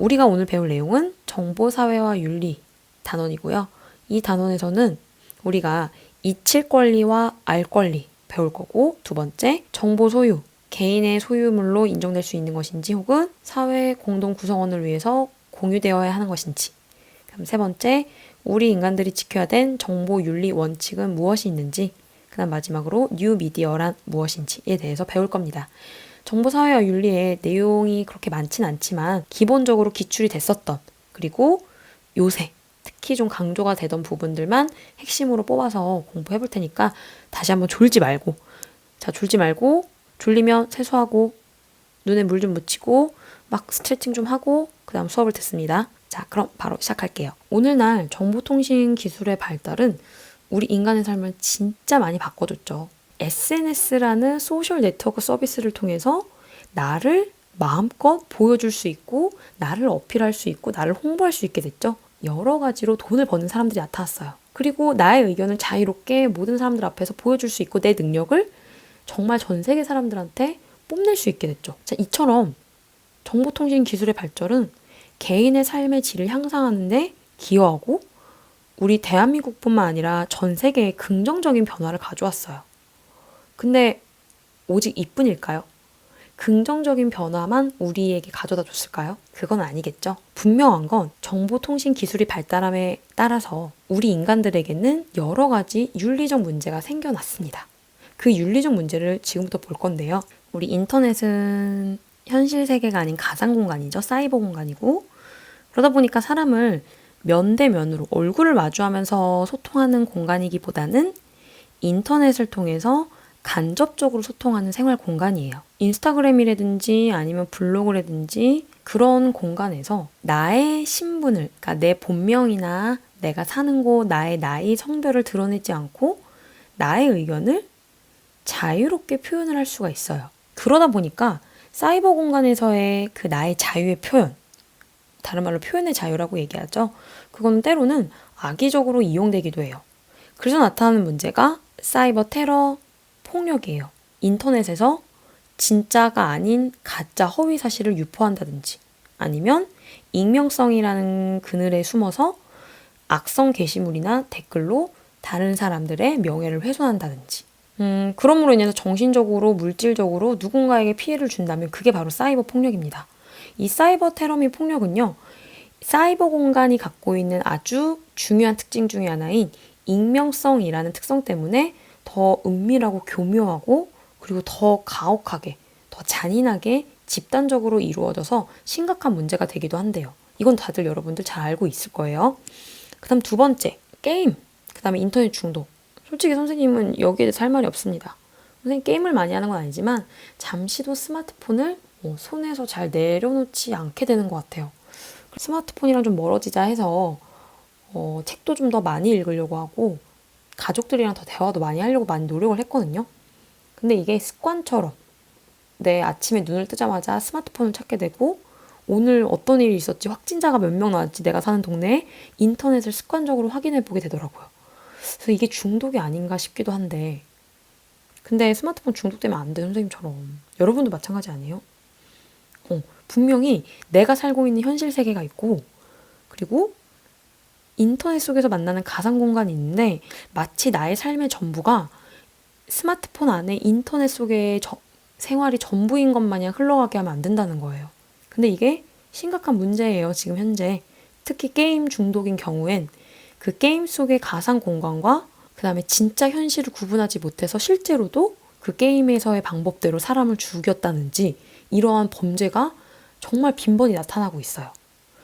우리가 오늘 배울 내용은 정보사회와 윤리 단원이고요. 이 단원에서는 우리가 잊힐 권리와 알 권리 배울 거고, 두 번째, 정보 소유, 개인의 소유물로 인정될 수 있는 것인지 혹은 사회 공동 구성원을 위해서 공유되어야 하는 것인지, 그럼 세 번째, 우리 인간들이 지켜야 된 정보 윤리 원칙은 무엇이 있는지, 그 다음 마지막으로 뉴 미디어란 무엇인지에 대해서 배울 겁니다. 정보사회와 윤리의 내용이 그렇게 많진 않지만 기본적으로 기출이 됐었던, 그리고 요새 특히 좀 강조가 되던 부분들만 핵심으로 뽑아서 공부해 볼 테니까 다시 한번 졸지 말고, 졸리면 세수하고 눈에 물 좀 묻히고 막 스트레칭 좀 하고 그 다음 수업을 듣습니다. 자, 그럼 바로 시작할게요. 오늘날 정보통신 기술의 발달은 우리 인간의 삶을 진짜 많이 바꿔줬죠. SNS라는 소셜 네트워크 서비스를 통해서 나를 마음껏 보여줄 수 있고, 나를 어필할 수 있고, 나를 홍보할 수 있게 됐죠. 여러 가지로 돈을 버는 사람들이 나타났어요. 그리고 나의 의견을 자유롭게 모든 사람들 앞에서 보여줄 수 있고, 내 능력을 정말 전 세계 사람들한테 뽐낼 수 있게 됐죠. 자, 이처럼 정보통신 기술의 발전은 개인의 삶의 질을 향상하는 데 기여하고, 우리 대한민국뿐만 아니라 전 세계에 긍정적인 변화를 가져왔어요. 근데 오직 이뿐일까요? 긍정적인 변화만 우리에게 가져다 줬을까요? 그건 아니겠죠. 분명한 건 정보통신 기술이 발달함에 따라서 우리 인간들에게는 여러 가지 윤리적 문제가 생겨났습니다. 그 윤리적 문제를 지금부터 볼 건데요. 우리 인터넷은 현실 세계가 아닌 가상 공간이죠. 사이버 공간이고, 그러다 보니까 사람을 면대면으로 얼굴을 마주하면서 소통하는 공간이기보다는 인터넷을 통해서 간접적으로 소통하는 생활 공간이에요. 인스타그램이라든지 아니면 블로그라든지 그런 공간에서 나의 신분을, 그러니까 내 본명이나 내가 사는 곳, 나의 나이, 성별을 드러내지 않고 나의 의견을 자유롭게 표현을 할 수가 있어요. 그러다 보니까 사이버 공간에서의 그 나의 자유의 표현, 다른 말로 표현의 자유라고 얘기하죠. 그건 때로는 악의적으로 이용되기도 해요. 그래서 나타나는 문제가 사이버 테러, 폭력이에요. 인터넷에서 진짜가 아닌 가짜 허위 사실을 유포한다든지, 아니면 익명성이라는 그늘에 숨어서 악성 게시물이나 댓글로 다른 사람들의 명예를 훼손한다든지, 그럼으로 인해서 정신적으로, 물질적으로 누군가에게 피해를 준다면 그게 바로 사이버 폭력입니다. 이 사이버 테러 및 폭력은요, 사이버 공간이 갖고 있는 아주 중요한 특징 중에 하나인 익명성이라는 특성 때문에 더 은밀하고 교묘하고, 그리고 더 가혹하게, 더 잔인하게 집단적으로 이루어져서 심각한 문제가 되기도 한대요. 이건 다들 여러분들 잘 알고 있을 거예요. 그 다음 두 번째, 게임. 그 다음에 인터넷 중독. 솔직히 선생님은 여기에 대해서 할 말이 없습니다. 선생님 게임을 많이 하는 건 아니지만 잠시도 스마트폰을 손에서 잘 내려놓지 않게 되는 것 같아요. 스마트폰이랑 좀 멀어지자 해서 책도 좀 더 많이 읽으려고 하고, 가족들이랑 더 대화도 많이 하려고 많이 노력을 했거든요. 근데 이게 습관처럼 내 아침에 눈을 뜨자마자 스마트폰을 찾게 되고, 오늘 어떤 일이 있었지, 확진자가 몇 명 나왔지, 내가 사는 동네에 인터넷을 습관적으로 확인해 보게 되더라고요. 그래서 이게 중독이 아닌가 싶기도 한데, 근데 스마트폰 중독되면 안 돼, 선생님처럼. 여러분도 마찬가지 아니에요? 분명히 내가 살고 있는 현실 세계가 있고, 그리고 인터넷 속에서 만나는 가상 공간이 있는데, 마치 나의 삶의 전부가 스마트폰 안에 인터넷 속의 생활이 전부인 것 마냥 흘러가게 하면 안 된다는 거예요. 근데 이게 심각한 문제예요, 지금 현재. 특히 게임 중독인 경우엔 그 게임 속의 가상 공간과 그 다음에 진짜 현실을 구분하지 못해서 실제로도 그 게임에서의 방법대로 사람을 죽였다든지, 이러한 범죄가 정말 빈번히 나타나고 있어요.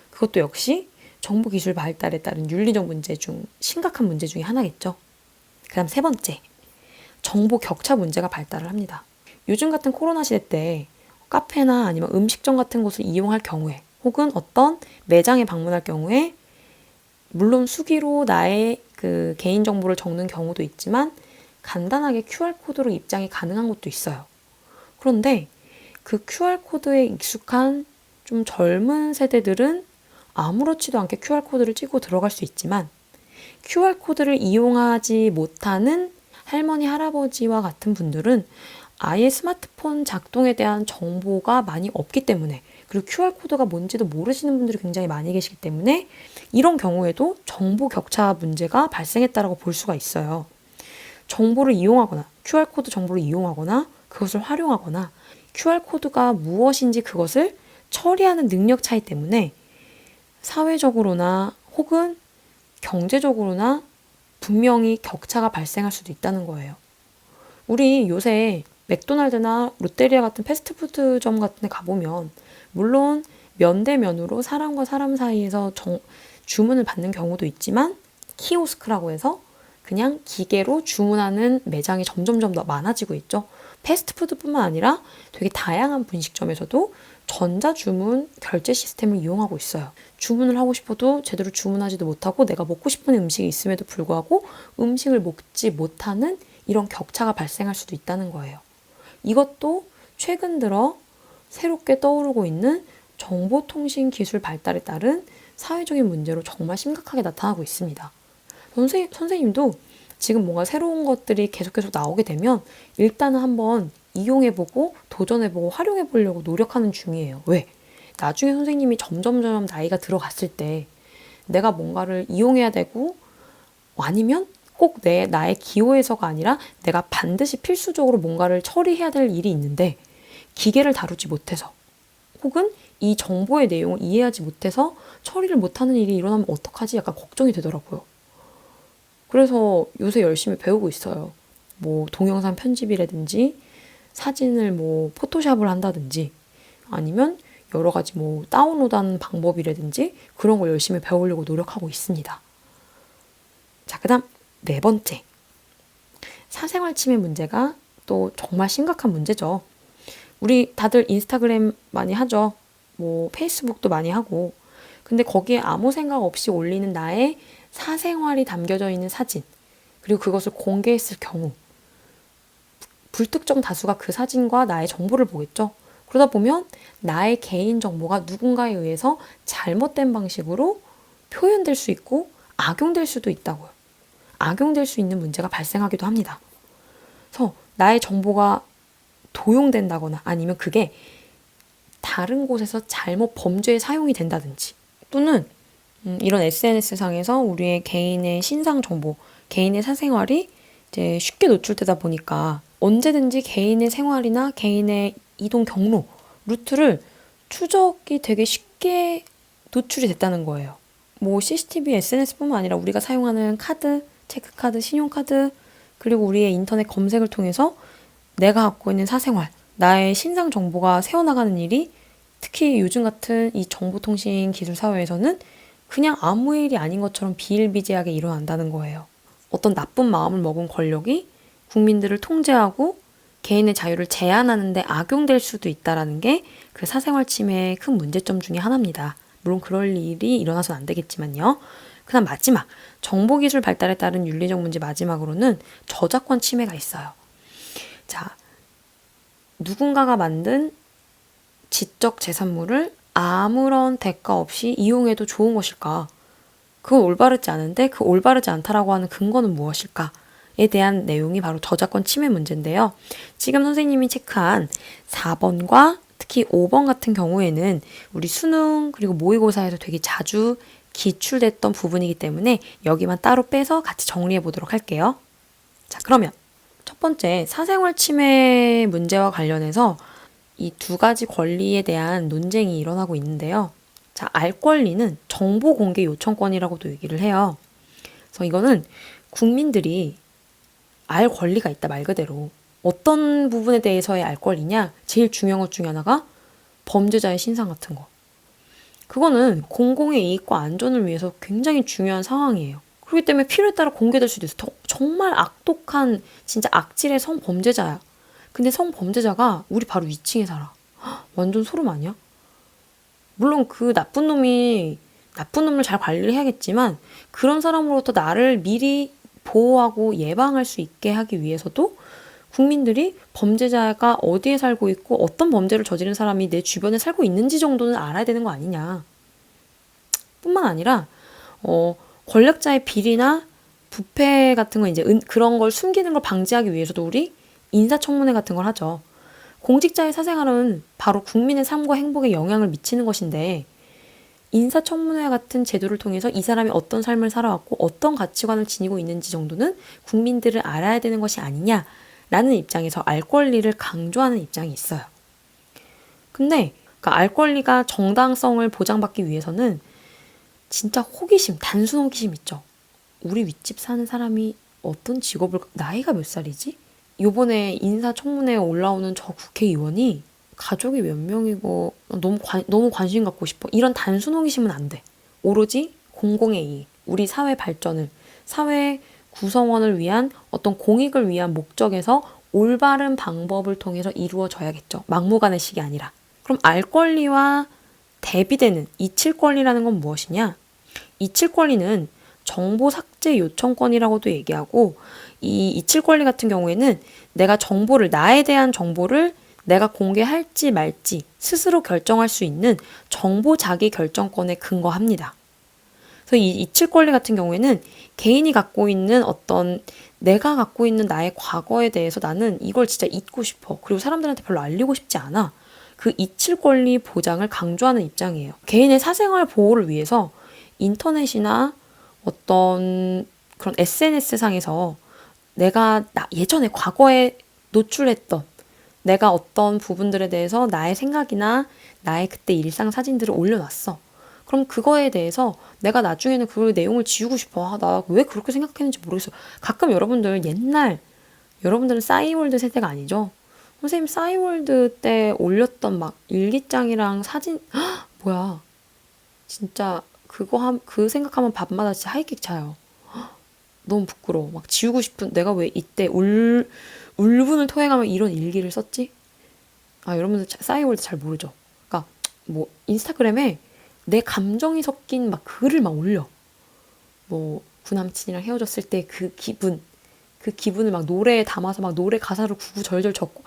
그것도 역시 정보기술 발달에 따른 윤리적 문제 중 심각한 문제 중에 하나겠죠. 그 다음 세 번째, 정보 격차 문제가 발달을 합니다. 요즘 같은 코로나 시대 때 카페나 아니면 음식점 같은 곳을 이용할 경우에, 혹은 어떤 매장에 방문할 경우에, 물론 수기로 나의 그 개인정보를 적는 경우도 있지만 간단하게 QR코드로 입장이 가능한 곳도 있어요. 그런데 그 QR코드에 익숙한 좀 젊은 세대들은 아무렇지도 않게 QR코드를 찍고 들어갈 수 있지만, QR코드를 이용하지 못하는 할머니, 할아버지와 같은 분들은 아예 스마트폰 작동에 대한 정보가 많이 없기 때문에, 그리고 QR코드가 뭔지도 모르시는 분들이 굉장히 많이 계시기 때문에 이런 경우에도 정보 격차 문제가 발생했다라고 볼 수가 있어요. 정보를 이용하거나 QR코드 정보를 이용하거나 그것을 활용하거나 QR코드가 무엇인지 그것을 처리하는 능력 차이 때문에 사회적으로나 혹은 경제적으로나 분명히 격차가 발생할 수도 있다는 거예요. 우리 요새 맥도날드나 롯데리아 같은 패스트푸드점 같은 데 가보면 물론 면 대 면으로 사람과 사람 사이에서 주문을 받는 경우도 있지만 키오스크라고 해서 그냥 기계로 주문하는 매장이 점점점 더 많아지고 있죠. 패스트푸드뿐만 아니라 되게 다양한 분식점에서도 전자주문 결제 시스템을 이용하고 있어요. 주문을 하고 싶어도 제대로 주문하지도 못하고 내가 먹고 싶은 음식이 있음에도 불구하고 음식을 먹지 못하는 이런 격차가 발생할 수도 있다는 거예요. 이것도 최근 들어 새롭게 떠오르고 있는 정보통신 기술 발달에 따른 사회적인 문제로 정말 심각하게 나타나고 있습니다. 선생님도 지금 뭔가 새로운 것들이 계속 나오게 되면 일단은 한번 이용해보고 도전해보고 활용해보려고 노력하는 중이에요. 왜? 나중에 선생님이 점점 나이가 들어갔을 때 내가 뭔가를 이용해야 되고 아니면 꼭 나의 기호에서가 아니라 내가 반드시 필수적으로 뭔가를 처리해야 될 일이 있는데 기계를 다루지 못해서 혹은 이 정보의 내용을 이해하지 못해서 처리를 못하는 일이 일어나면 어떡하지? 약간 걱정이 되더라고요. 그래서 요새 열심히 배우고 있어요. 뭐 동영상 편집이라든지 사진을 뭐 포토샵을 한다든지 아니면 여러 가지 뭐 다운로드하는 방법이라든지 그런 걸 열심히 배우려고 노력하고 있습니다. 자, 그다음 4번째. 사생활 침해 문제가 또 정말 심각한 문제죠. 우리 다들 인스타그램 많이 하죠. 뭐 페이스북도 많이 하고. 근데 거기에 아무 생각 없이 올리는 나의 사생활이 담겨져 있는 사진, 그리고 그것을 공개했을 경우 불특정 다수가 그 사진과 나의 정보를 보겠죠. 그러다 보면 나의 개인 정보가 누군가에 의해서 잘못된 방식으로 표현될 수 있고 악용될 수도 있다고요. 악용될 수 있는 문제가 발생하기도 합니다. 그래서 나의 정보가 도용된다거나 아니면 그게 다른 곳에서 잘못 범죄에 사용이 된다든지 또는 이런 SNS상에서 우리의 개인의 신상 정보, 개인의 사생활이 이제 쉽게 노출되다 보니까 언제든지 개인의 생활이나 개인의 이동 경로, 루트를 추적이 되게 쉽게 노출이 됐다는 거예요. 뭐 CCTV, SNS뿐만 아니라 우리가 사용하는 카드, 체크카드, 신용카드, 그리고 우리의 인터넷 검색을 통해서 내가 갖고 있는 사생활, 나의 신상 정보가 새어나가는 일이 특히 요즘 같은 이 정보통신 기술 사회에서는 그냥 아무 일이 아닌 것처럼 비일비재하게 일어난다는 거예요. 어떤 나쁜 마음을 먹은 권력이 국민들을 통제하고 개인의 자유를 제한하는 데 악용될 수도 있다는 게 그 사생활 침해의 큰 문제점 중에 하나입니다. 물론 그럴 일이 일어나서는 안 되겠지만요. 그다음 마지막, 정보기술 발달에 따른 윤리적 문제 마지막으로는 저작권 침해가 있어요. 자, 누군가가 만든 지적 재산물을 아무런 대가 없이 이용해도 좋은 것일까? 그건 올바르지 않은데 그 올바르지 않다라고 하는 근거는 무엇일까?에 대한 내용이 바로 저작권 침해 문제인데요. 지금 선생님이 체크한 4번과 특히 5번 같은 경우에는 우리 수능 그리고 모의고사에서 되게 자주 기출됐던 부분이기 때문에 여기만 따로 빼서 같이 정리해 보도록 할게요. 자, 그러면 첫 번째 사생활 침해 문제와 관련해서 이 2가지 권리에 대한 논쟁이 일어나고 있는데요. 자, 알 권리는 정보 공개 요청권이라고도 얘기를 해요. 그래서 이거는 국민들이 알 권리가 있다 말 그대로. 어떤 부분에 대해서의 알 권리냐? 제일 중요한 것 중에 하나가 범죄자의 신상 같은 거. 그거는 공공의 이익과 안전을 위해서 굉장히 중요한 상황이에요. 그렇기 때문에 필요에 따라 공개될 수도 있어. 정말 악독한 진짜 악질의 성범죄자야. 근데 성범죄자가 우리 바로 위층에 살아. 완전 소름 아니야? 물론 그 나쁜 놈을 잘 관리를 해야겠지만 그런 사람으로부터 나를 미리 보호하고 예방할 수 있게 하기 위해서도 국민들이 범죄자가 어디에 살고 있고 어떤 범죄를 저지른 사람이 내 주변에 살고 있는지 정도는 알아야 되는 거 아니냐. 뿐만 아니라 권력자의 비리나 부패 같은 거 이제 그런 걸 숨기는 걸 방지하기 위해서도 우리 인사청문회 같은 걸 하죠. 공직자의 사생활은 바로 국민의 삶과 행복에 영향을 미치는 것인데 인사청문회 같은 제도를 통해서 이 사람이 어떤 삶을 살아왔고 어떤 가치관을 지니고 있는지 정도는 국민들을 알아야 되는 것이 아니냐라는 입장에서 알 권리를 강조하는 입장이 있어요. 근데 그러니까 알 권리가 정당성을 보장받기 위해서는 진짜 호기심, 단순 호기심 있죠. 우리 윗집 사는 사람이 어떤 직업을, 나이가 몇 살이지? 요번에 인사청문회에 올라오는 저 국회의원이 가족이 몇 명이고 너무 관심 갖고 싶어. 이런 단순 호기심은 안 돼. 오로지 공공의 이익, 우리 사회 발전을, 사회 구성원을 위한 어떤 공익을 위한 목적에서 올바른 방법을 통해서 이루어져야겠죠. 막무가내식이 아니라. 그럼 알 권리와 대비되는 이칠 권리라는 건 무엇이냐? 이칠 권리는 정보 삭제 요청권이라고도 얘기하고, 이 이칠 권리 같은 경우에는 내가 정보를, 나에 대한 정보를 내가 공개할지 말지 스스로 결정할 수 있는 정보 자기 결정권에 근거합니다. 그래서 이 이칠 권리 같은 경우에는 개인이 갖고 있는 어떤, 내가 갖고 있는 나의 과거에 대해서 나는 이걸 진짜 잊고 싶어. 그리고 사람들한테 별로 알리고 싶지 않아. 그 이칠 권리 보장을 강조하는 입장이에요. 개인의 사생활 보호를 위해서 인터넷이나 어떤 그런 SNS 상에서 내가 예전에 과거에 노출했던 내가 어떤 부분들에 대해서 나의 생각이나 나의 그때 일상 사진들을 올려놨어. 그럼 그거에 대해서 내가 나중에는 그 내용을 지우고 싶어. 나 왜 그렇게 생각했는지 모르겠어. 가끔 여러분들은 싸이월드 세대가 아니죠? 선생님 싸이월드 때 올렸던 막 일기장이랑 사진, 뭐야. 진짜 그 생각하면 밤마다 진짜 하이킥 차요. 너무 부끄러워. 막 지우고 싶은, 내가 왜 이때 울분을 토해가며 이런 일기를 썼지? 여러분들 싸이월드 잘 모르죠? 그러니까 뭐 인스타그램에 내 감정이 섞인 막 글을 막 올려. 뭐 구남친이랑 헤어졌을 때 그 기분을 막 노래에 담아서 막 노래 가사를 구구절절 적고,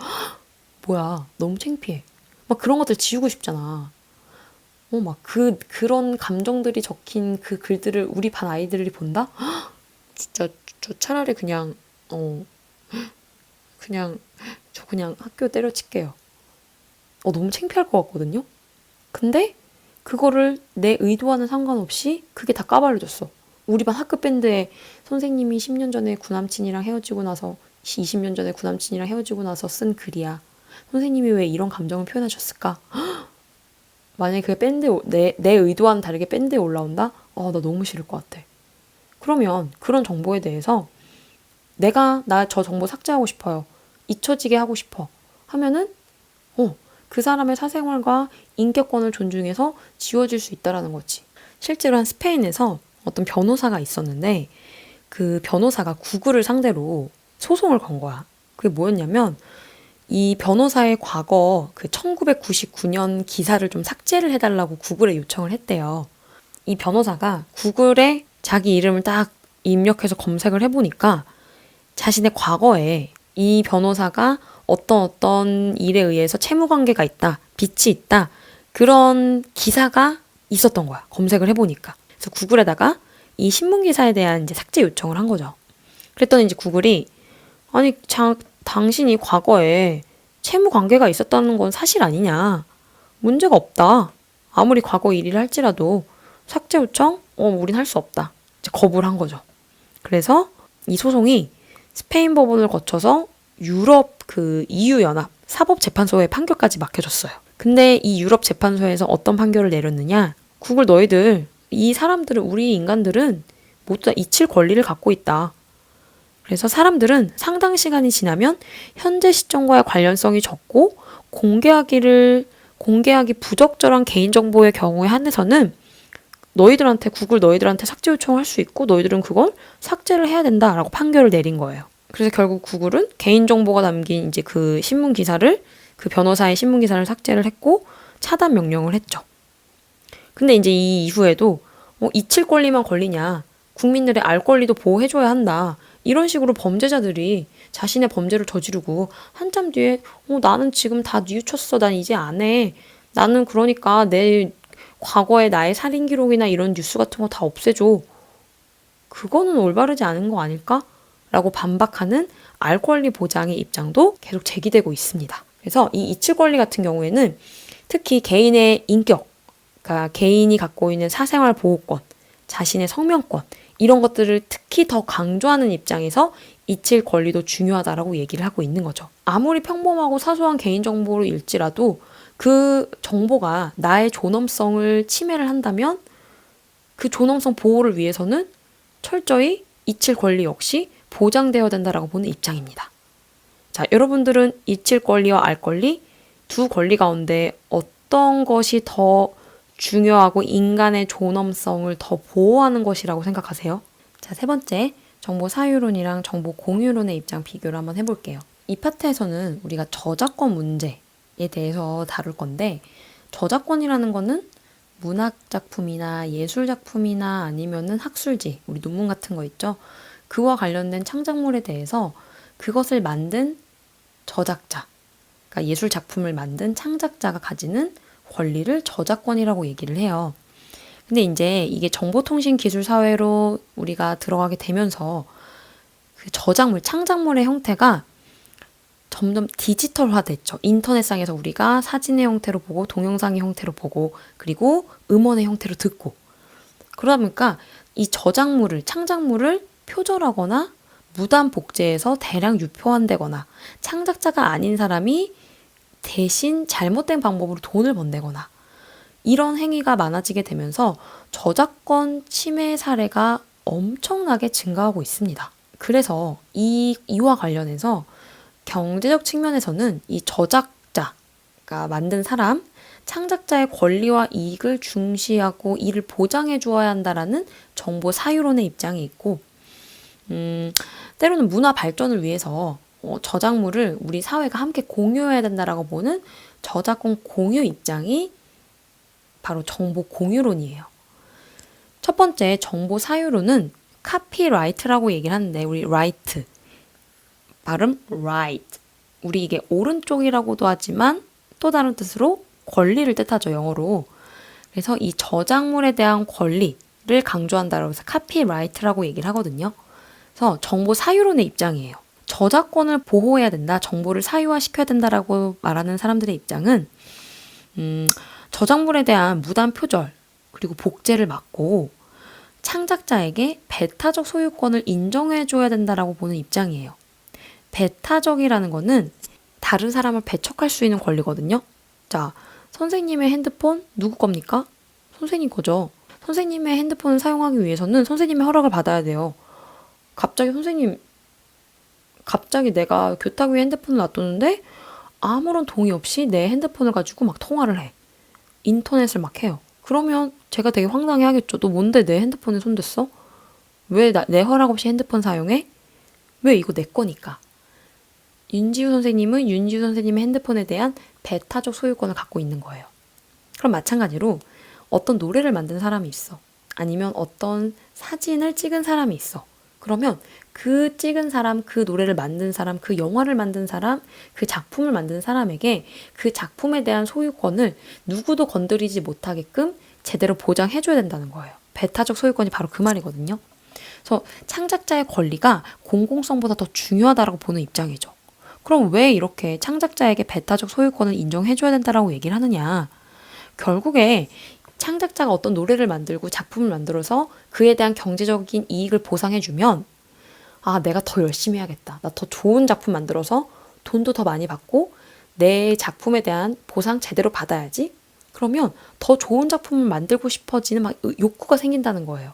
뭐야, 너무 창피해. 막 그런 것들 지우고 싶잖아. 막 그런 감정들이 적힌 그 글들을 우리 반 아이들이 본다? 진짜 저 차라리 저 그냥 학교 때려칠게요. 너무 창피할 것 같거든요? 근데 그거를 내 의도와는 상관없이 그게 다 까발려졌어. 우리 반 학급 밴드에 선생님이 10년 전에 구남친이랑 헤어지고 나서 20년 전에 구남친이랑 헤어지고 나서 쓴 글이야. 선생님이 왜 이런 감정을 표현하셨을까? 만약에 그게 내 의도와는 다르게 밴드에 올라온다? 나 너무 싫을 것 같아. 그러면 그런 정보에 대해서 나 저 정보 삭제하고 싶어요. 잊혀지게 하고 싶어. 하면은 그 사람의 사생활과 인격권을 존중해서 지워질 수 있다라는 거지. 실제로 한 스페인에서 어떤 변호사가 있었는데 그 변호사가 구글을 상대로 소송을 건 거야. 그게 뭐였냐면 이 변호사의 과거 그 1999년 기사를 좀 삭제를 해달라고 구글에 요청을 했대요. 이 변호사가 구글에 자기 이름을 딱 입력해서 검색을 해보니까 자신의 과거에 이 변호사가 어떤 일에 의해서 채무관계가 있다, 빚이 있다, 그런 기사가 있었던 거야. 검색을 해보니까. 그래서 구글에다가 이 신문기사에 대한 이제 삭제 요청을 한 거죠. 그랬더니 이제 구글이, 아니, 당신이 과거에 채무관계가 있었다는 건 사실 아니냐. 문제가 없다. 아무리 과거 일을 할지라도 삭제 요청? 우린 할 수 없다. 이제 거부를 한 거죠. 그래서 이 소송이 스페인 법원을 거쳐서 유럽 EU-연합 사법재판소의 판결까지 맡겨졌어요. 근데 이 유럽 재판소에서 어떤 판결을 내렸느냐? 구글 너희들, 이 사람들은, 우리 인간들은 모두 다 이칠 권리를 갖고 있다. 그래서 사람들은 상당 시간이 지나면 현재 시점과의 관련성이 적고 공개하기 부적절한 개인정보의 경우에 한해서는 구글 너희들한테 삭제 요청할 수 있고 너희들은 그걸 삭제를 해야 된다라고 판결을 내린 거예요. 그래서 결국 구글은 개인정보가 담긴 이제 그 변호사의 신문기사를 삭제를 했고 차단 명령을 했죠. 근데 이제 이 이후에도 이칠 권리만 걸리냐, 국민들의 알 권리도 보호해줘야 한다. 이런 식으로 범죄자들이 자신의 범죄를 저지르고 한참 뒤에 나는 지금 다 뉘우쳤어. 난 이제 안 해. 나는 그러니까 내 과거의 나의 살인 기록이나 이런 뉴스 같은 거 다 없애줘. 그거는 올바르지 않은 거 아닐까? 라고 반박하는 알 권리 보장의 입장도 계속 제기되고 있습니다. 그래서 이 이칠 권리 같은 경우에는 특히 개인의 인격, 그러니까 개인이 갖고 있는 사생활 보호권, 자신의 성명권 이런 것들을 특히 더 강조하는 입장에서 이칠 권리도 중요하다라고 얘기를 하고 있는 거죠. 아무리 평범하고 사소한 개인정보로 일지라도 그 정보가 나의 존엄성을 침해를 한다면 그 존엄성 보호를 위해서는 철저히 이칠 권리 역시 보장되어야 된다라고 보는 입장입니다. 자, 여러분들은 이칠 권리와 알 권리 두 권리 가운데 어떤 것이 더 중요하고 인간의 존엄성을 더 보호하는 것이라고 생각하세요? 자, 세 번째, 정보 사유론이랑 정보 공유론의 입장 비교를 한번 해볼게요. 이 파트에서는 우리가 저작권 문제에 대해서 다룰 건데, 저작권이라는 거는 문학 작품이나 예술 작품이나 아니면은 학술지, 우리 논문 같은 거 있죠? 그와 관련된 창작물에 대해서 그것을 만든 저작자, 그러니까 예술 작품을 만든 창작자가 가지는 권리를 저작권이라고 얘기를 해요. 근데 이제 이게 정보통신 기술 사회로 우리가 들어가게 되면서 그 저작물, 창작물의 형태가 점점 디지털화됐죠. 인터넷상에서 우리가 사진의 형태로 보고 동영상의 형태로 보고 그리고 음원의 형태로 듣고 그러다 보니까 이 저작물을, 창작물을 표절하거나 무단 복제해서 대량 유포한다거나 창작자가 아닌 사람이 대신 잘못된 방법으로 돈을 번대거나 이런 행위가 많아지게 되면서 저작권 침해 사례가 엄청나게 증가하고 있습니다. 그래서 이와 관련해서 경제적 측면에서는 이 저작자가 만든 사람, 창작자의 권리와 이익을 중시하고 이를 보장해 주어야 한다라는 정보 사유론의 입장이 있고 때로는 문화 발전을 위해서 저작물을 우리 사회가 함께 공유해야 된다라고 보는 저작권 공유 입장이 바로 정보 공유론이에요. 첫 번째 정보 사유론은 카피라이트라고 얘기를 하는데 우리 라이트 발음 right 우리 이게 오른쪽이라고도 하지만 또 다른 뜻으로 권리를 뜻하죠, 영어로. 그래서 이 저작물에 대한 권리를 강조한다고 해서 카피라이트라고 얘기를 하거든요. 그래서 정보 사유론의 입장이에요. 저작권을 보호해야 된다, 정보를 사유화시켜야 된다라고 말하는 사람들의 입장은 저작물에 대한 무단 표절 그리고 복제를 막고 창작자에게 배타적 소유권을 인정해줘야 된다라고 보는 입장이에요. 배타적이라는 거는 다른 사람을 배척할 수 있는 권리거든요. 자, 선생님의 핸드폰 누구 겁니까? 선생님 거죠. 선생님의 핸드폰을 사용하기 위해서는 선생님의 허락을 받아야 돼요. 갑자기 내가 교탁 위에 핸드폰을 놔뒀는데 아무런 동의 없이 내 핸드폰을 가지고 막 통화를 해. 인터넷을 막 해요. 그러면 제가 되게 황당해 하겠죠. 너 뭔데 내 핸드폰에 손댔어? 왜 내 허락 없이 핸드폰 사용해? 왜 이거 내 거니까. 윤지우 선생님은 윤지우 선생님의 핸드폰에 대한 배타적 소유권을 갖고 있는 거예요. 그럼 마찬가지로 어떤 노래를 만든 사람이 있어. 아니면 어떤 사진을 찍은 사람이 있어. 그러면 그 찍은 사람, 그 노래를 만든 사람, 그 영화를 만든 사람, 그 작품을 만든 사람에게 그 작품에 대한 소유권을 누구도 건드리지 못하게끔 제대로 보장해줘야 된다는 거예요. 배타적 소유권이 바로 그 말이거든요. 그래서 창작자의 권리가 공공성보다 더 중요하다고 보는 입장이죠. 그럼 왜 이렇게 창작자에게 배타적 소유권을 인정해줘야 된다라고 얘기를 하느냐. 결국에 창작자가 어떤 노래를 만들고 작품을 만들어서 그에 대한 경제적인 이익을 보상해주면 아, 내가 더 열심히 해야겠다. 나 더 좋은 작품 만들어서 돈도 더 많이 받고 내 작품에 대한 보상 제대로 받아야지. 그러면 더 좋은 작품을 만들고 싶어지는 막 욕구가 생긴다는 거예요.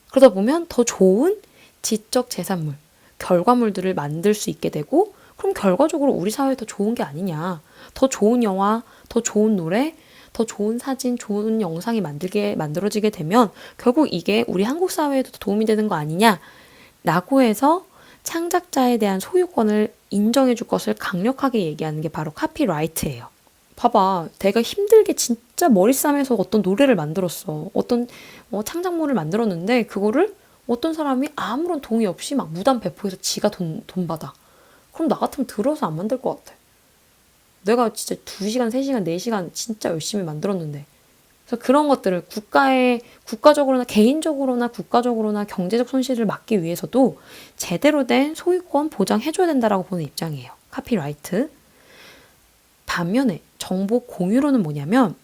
그러다 보면 더 좋은 지적 재산물, 결과물들을 만들 수 있게 되고 그럼 결과적으로 우리 사회에 더 좋은 게 아니냐. 더 좋은 영화, 더 좋은 노래, 더 좋은 사진, 좋은 영상이 만들어지게 되면 결국 이게 우리 한국 사회에도 도움이 되는 거 아니냐 라고 해서 창작자에 대한 소유권을 인정해 줄 것을 강력하게 얘기하는 게 바로 카피라이트예요. 봐봐, 내가 힘들게 진짜 머리 싸매서 어떤 노래를 만들었어. 어떤 창작물을 만들었는데 그거를 어떤 사람이 아무런 동의 없이 막 무단 배포해서 지가 돈 받아. 그럼 나 같으면 들어서 안 만들 것 같아. 내가 진짜 2시간, 3시간, 4시간 진짜 열심히 만들었는데. 그래서 그런 것들을 국가적으로나 개인적으로나 국가적으로나 경제적 손실을 막기 위해서도 제대로 된 소유권 보장해줘야 된다라고 보는 입장이에요. 카피라이트. 반면에 정보 공유론은 뭐냐면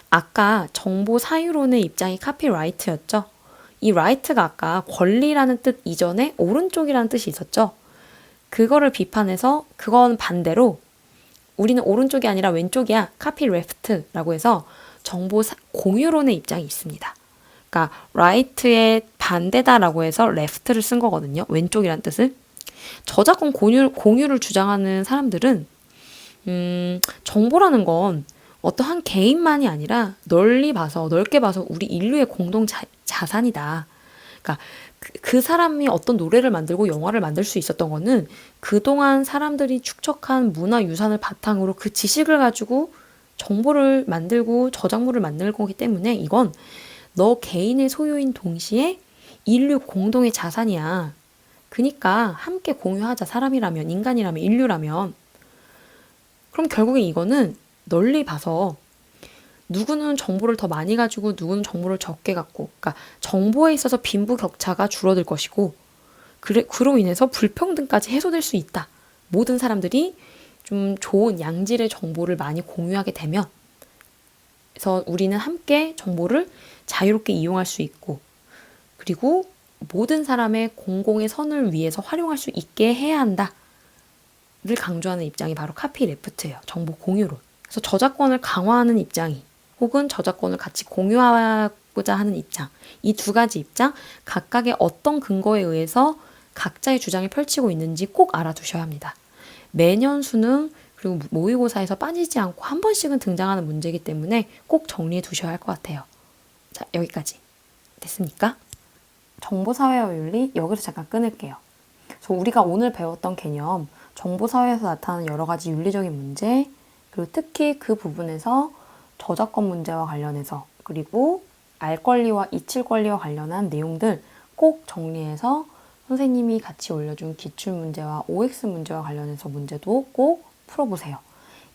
아까 정보 사유론의 입장이 카피라이트였죠. 이 라이트가 아까 권리라는 뜻 이전에 오른쪽이라는 뜻이 있었죠. 그거를 비판해서 그건 반대로 우리는 오른쪽이 아니라 왼쪽이야. 카피 레프트라고 해서 정보 공유론의 입장이 있습니다. 그러니까 right의 반대다라고 해서 left를 쓴 거거든요. 왼쪽이란 뜻을. 저작권 공유를 주장하는 사람들은 정보라는 건 어떤 한 개인만이 아니라 넓게 봐서 우리 인류의 공동 자산이다. 그러니까 그 사람이 어떤 노래를 만들고 영화를 만들 수 있었던 거는 그동안 사람들이 축적한 문화 유산을 바탕으로 그 지식을 가지고 정보를 만들고 저작물을 만들 거기 때문에 이건 너 개인의 소유인 동시에 인류 공동의 자산이야. 그니까 함께 공유하자. 사람이라면, 인간이라면, 인류라면. 그럼 결국에 이거는 널리 봐서 누구는 정보를 더 많이 가지고 누구는 정보를 적게 갖고, 그러니까 정보에 있어서 빈부격차가 줄어들 것이고, 그로 인해서 불평등까지 해소될 수 있다. 모든 사람들이 좀 좋은 양질의 정보를 많이 공유하게 되면, 그래서 우리는 함께 정보를 자유롭게 이용할 수 있고, 그리고 모든 사람의 공공의 선을 위해서 활용할 수 있게 해야 한다를 강조하는 입장이 바로 카피 레프트예요. 정보 공유론. 그래서 저작권을 강화하는 입장이 혹은 저작권을 같이 공유하고자 하는 입장, 이 두 가지 입장 각각의 어떤 근거에 의해서 각자의 주장을 펼치고 있는지 꼭 알아두셔야 합니다. 매년 수능 그리고 모의고사에서 빠지지 않고 한 번씩은 등장하는 문제이기 때문에 꼭 정리해 두셔야 할 것 같아요. 자, 여기까지 됐습니까? 정보사회와 윤리 여기서 잠깐 끊을게요. 그래서 우리가 오늘 배웠던 개념, 정보사회에서 나타나는 여러 가지 윤리적인 문제, 그리고 특히 그 부분에서 저작권 문제와 관련해서 그리고 알 권리와 잊힐 권리와 관련한 내용들 꼭 정리해서 선생님이 같이 올려준 기출문제와 OX 문제와 관련해서 문제도 꼭 풀어보세요.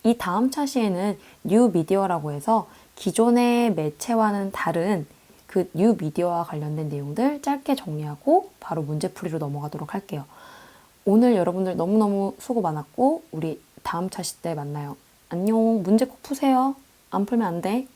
이 다음 차시에는 뉴 미디어라고 해서 기존의 매체와는 다른 그 뉴 미디어와 관련된 내용들 짧게 정리하고 바로 문제풀이로 넘어가도록 할게요. 오늘 여러분들 너무너무 수고 많았고 우리 다음 차시 때 만나요. 안녕. 문제 꼭 푸세요. 안 풀면 안 돼.